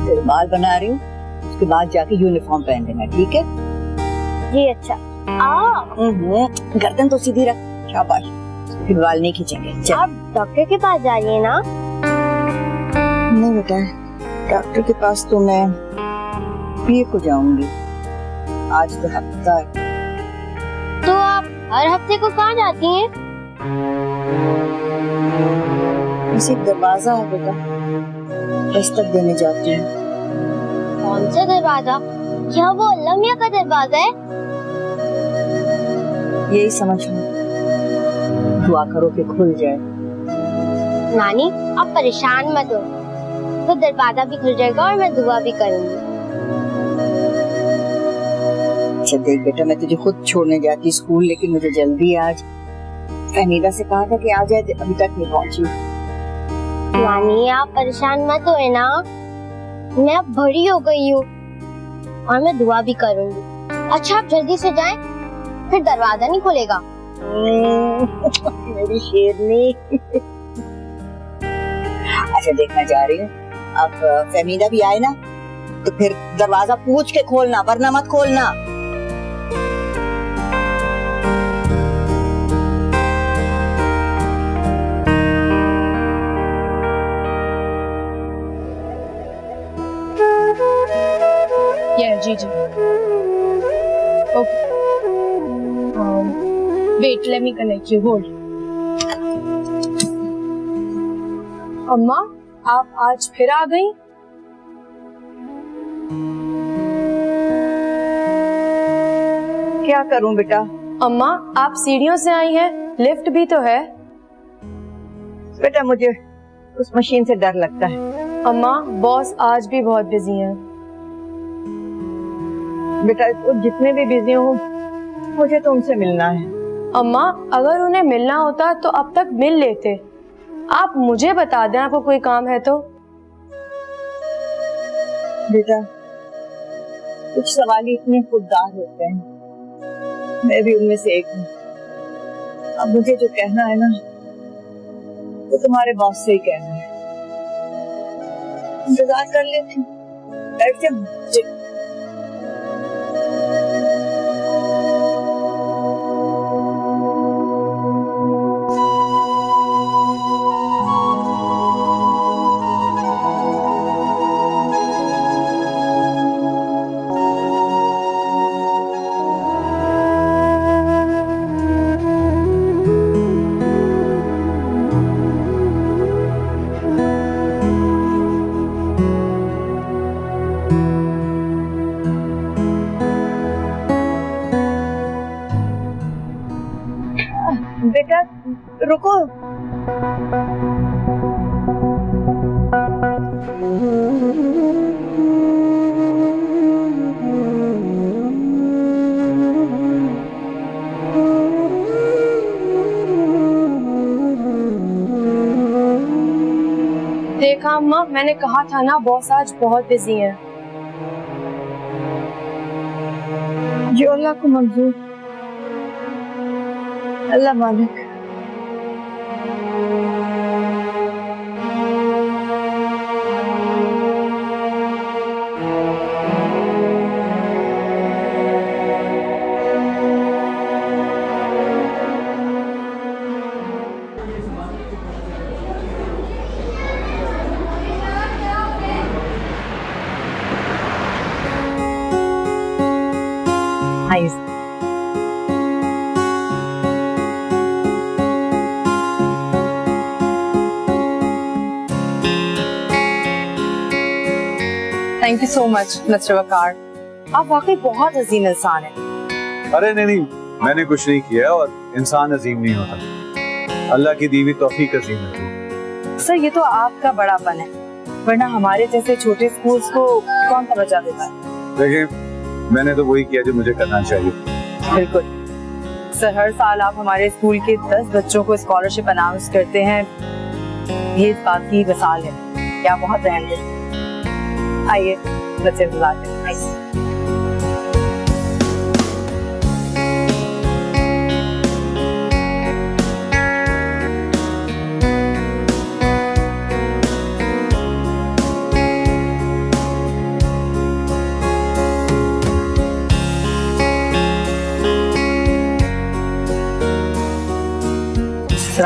तेरे बाल बना रही हूँ, उसके बाद जाके यूनिफॉर्म पहन देना, ठीक है? जी अच्छा। गर्दन तो सीधी रख, शाबाश, फिर बाल नहीं खींचेंगे। चल। आप डॉक्टर के पास जा रही है ना? नहीं बेटा, डॉक्टर के पास तो मैं पीए को जाऊंगी, आज तो हफ्ता है। तो आप हर हफ्ते को कहाँ जाती हैं? इसी दरवाजा है बेटा, दस्तक देने जाती हूँ। कौन सा दरवाजा? क्या वो अल्लाह मियां का दरवाजा है? यही समझ लो, दुआ करो कि खुल जाए। नानी आप परेशान मत हो, तो दरवाजा भी खुल जाएगा और मैं दुआ भी करूंगी। अच्छा देख बेटा, मैं तुझे खुद छोड़ने जाती स्कूल, लेकिन मुझे जल्दी आज फहमीदा से कहा था कि आ जाए, अभी तक नहीं पहुंची। नानी आप परेशान मत होए ना, मैं अब बड़ी हो गई हूँ और मैं दुआ भी करूंगी। अच्छा आप जल्दी से जाएं, फिर दरवाजा नहीं खुलेगा। मेरी शेरनी। अच्छा देखना जा रही हूँ, अब फहमीदा भी आए ना तो फिर दरवाजा पूछ के खोलना, वरना मत खोलना। जी जी okay, wait let me connect you, hold. अम्मा आप आज फिर आ गई? क्या करूं बेटा? अम्मा आप सीढ़ियों से आई हैं, लिफ्ट भी तो है। बेटा मुझे उस मशीन से डर लगता है। अम्मा बॉस आज भी बहुत बिजी हैं। बेटा जितने भी बिजी हो, मुझे तो उनसे मिलना है। अम्मा अगर उन्हें मिलना होता तो अब तक मिल लेते, आप मुझे बता दें आपको कोई काम है तो। बेटा कुछ सवाल इतने खुददार होते हैं, मैं भी उनमें से एक हूँ। अब मुझे जो कहना है ना, वो तुम्हारे बॉस से ही कहना है। इंतजार कर लेती हूँ, बैठ जा। बेटा रुको। देखा अम्मा, मैंने कहा था ना बॉस आज बहुत बिजी हैं। जो अल्लाह को मंजूर, अल्लाह मालिक। Thank you so much mister Waqar, आप वाकई बहुत अजीम इंसान हैं। अरे नहीं, मैंने कुछ नहीं किया और इंसान अजीम नहीं होता, अल्लाह की दी हुई तौफीक अजीम है। सर ये तो आपका बड़ापन है, वरना हमारे जैसे छोटे स्कूल्स को कौन तवज्जो देता है। देखिए मैंने तो वही किया जो मुझे करना चाहिए। बिल्कुल सर, हर साल आप हमारे स्कूल के 10 बच्चों को स्कॉलरशिप अनाउंस करते हैं, ये इस बात की मिसाल है कि आप बहुत रहमदिल। आइए बच्चे इंतजार करें।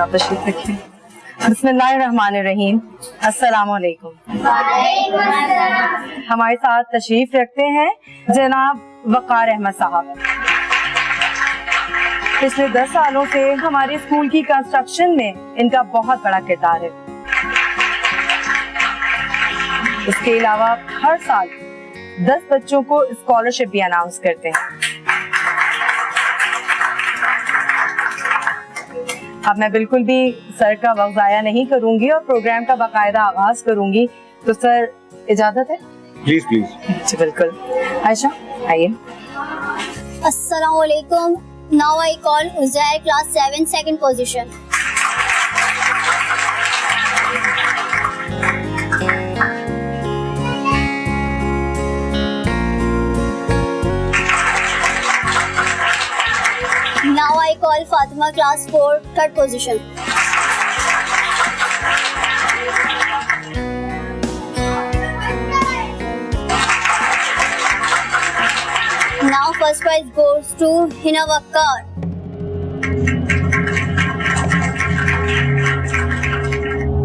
आप तशरीफ रखिए। बिस्मिल्लाहिर्रहमानिर्रहीम। अस्सलाम वालेकुम। हमारे साथ तशरीफ रखते हैं जनाब वकार अहमद साहब। पिछले 10 सालों से हमारे स्कूल की कंस्ट्रक्शन में इनका बहुत बड़ा किरदार है। इसके अलावा हर साल 10 बच्चों को स्कॉलरशिप भी अनाउंस करते हैं। अब मैं बिल्कुल भी सर का वक्त ज़ाया नहीं करूंगी और प्रोग्राम का बाकायदा आगाज करूंगी। तो सर इजाजत है? Please please. जी बिल्कुल। आयशा आइए। अस्सलाम वालेकुम। Now I call Uzair, class 7, second position. Now I call Fatima, class 4, third position. Now first prize goes to Hina Wakkar.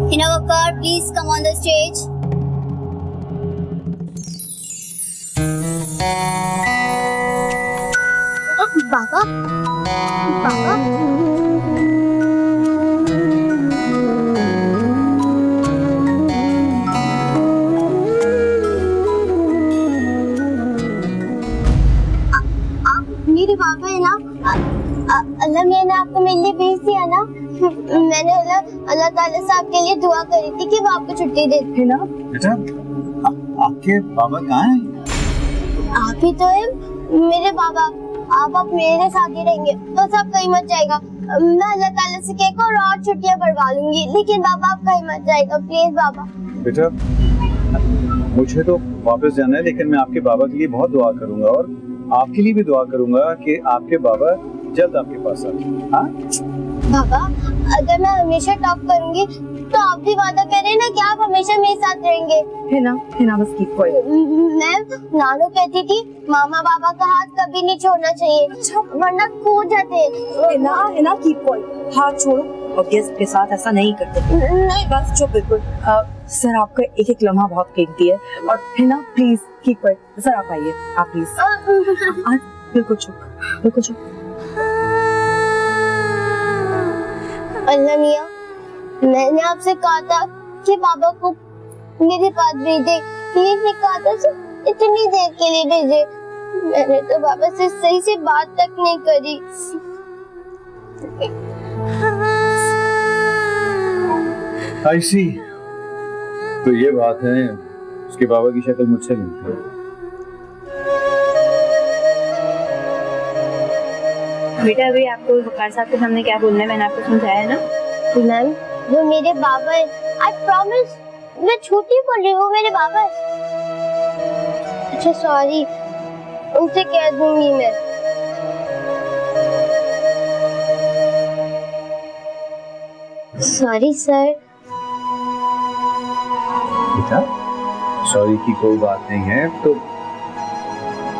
Hina Wakkar, please come on the stage. Baba? Baba? मेरे बाबा है ना, अल्लाह ने आपको मेरे लिए भेज दिया ना। मैंने अल्लाह ताला से आपके लिए दुआ करी थी कि वो आपको छुट्टी दे दे ना। बेटा आपके बाबा कहाँ हैं? आप ही तो है मेरे बाबा। आप मेरे साथ ही रहेंगे, बस आप कहीं मत जाएगा। मैं अल्लाह ताला से कहकर और छुट्टियां बढ़वा लूंगी, लेकिन बाबा आप कहीं मत जाएगा प्लीज बाबा। बेटा मुझे तो वापस जाना है, लेकिन मैं आपके बाबा के लिए बहुत दुआ करूंगा और आपके लिए भी दुआ करूंगा कि आपके बाबा जल्द आपके पास आए। हाँ बाबा, अगर मैं हमेशा टॉप करूंगी तो आप भी वादा करें ना कि आप हमेशा मेरे साथ रहेंगे। हिना बस कीप क्वाइट। मैं नानू कहती थी मामा बाबा का हाथ कभी नहीं छोड़ना चाहिए, वरना खो जाते हैं। Hina keep quiet. हाथ छोड़ो और गेस्ट के साथ ऐसा नहीं करते। नहीं बस चुप बिल्कुल। सर आपका एक एक लम्हा बहुत कीमती है और Hina please keep quiet. Sir आप आइए, आप प्लीज। बिल्कुल चुप, बिल्कुल चुप। अल्लाह मियां, मैंने आपसे कहा था कि बाबा को मेरे पास भेजे, ये नहीं कहा था सिर्फ इतनी देर के लिए भेजे। मैंने तो बाबा से सही से बात तक नहीं करी। I see। तो ये बात है, उसके बाबा की शक्ल मुझसे मिलती है। बेटा अभी आपको वकार साहब के सामने क्या बोलना है, मैंने आपको समझाया है ना। मैम वो मेरे बाबा है, आई प्रॉमिस। मैं झूठी बोल रही हूँ, मेरे बाबा है। अच्छा सॉरी, उनसे कह दूंगी मैं। Sorry sir. बेटा सॉरी की कोई बात नहीं है। तो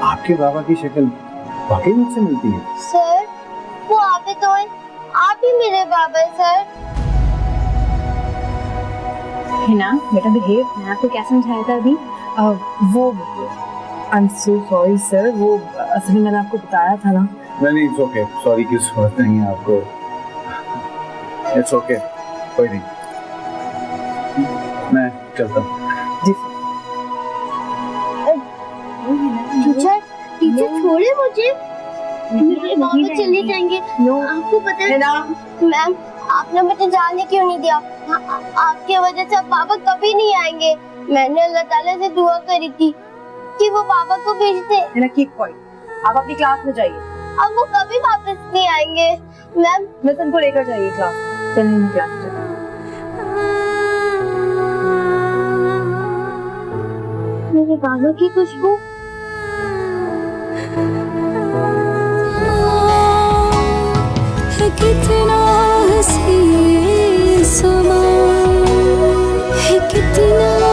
आपके बाबा की शक्ल वाकई मुझसे मिलती है। सर वो आप ही तो हैं, आप ही मेरे बाबा है सर। हिना बेटा बिहेव, मैंने आपको क्या समझाया था अभी? वो I am so sorry sir, वो असल में मैंने आपको बताया था ना। नहीं इट्स ओके, सॉरी की जरूरत नहीं है आपको। इट्स ओके, कोई नहीं, मैं चलता हूँ। जी टीचर टीचर छोड़े मुझे, मेरे बाबा चले जाएंगे। आपको पता है मैम, आपने मुझे जाने क्यों नहीं दिया? आपकी वजह से अब बाबा कभी नहीं आएंगे। मैंने अल्लाह ताला से दुआ करी थी कि वो बाबा को भेज दे। हिना कीप क्वाइट, आप अपनी क्लास में जाइए। अब वो कभी वापस नहीं आएंगे। मैम मैं तुमको लेकर जाइए क्लास। चलिए क्लास में। मेरे बाबा की खुशबू। कितना हंसी समा है, कितना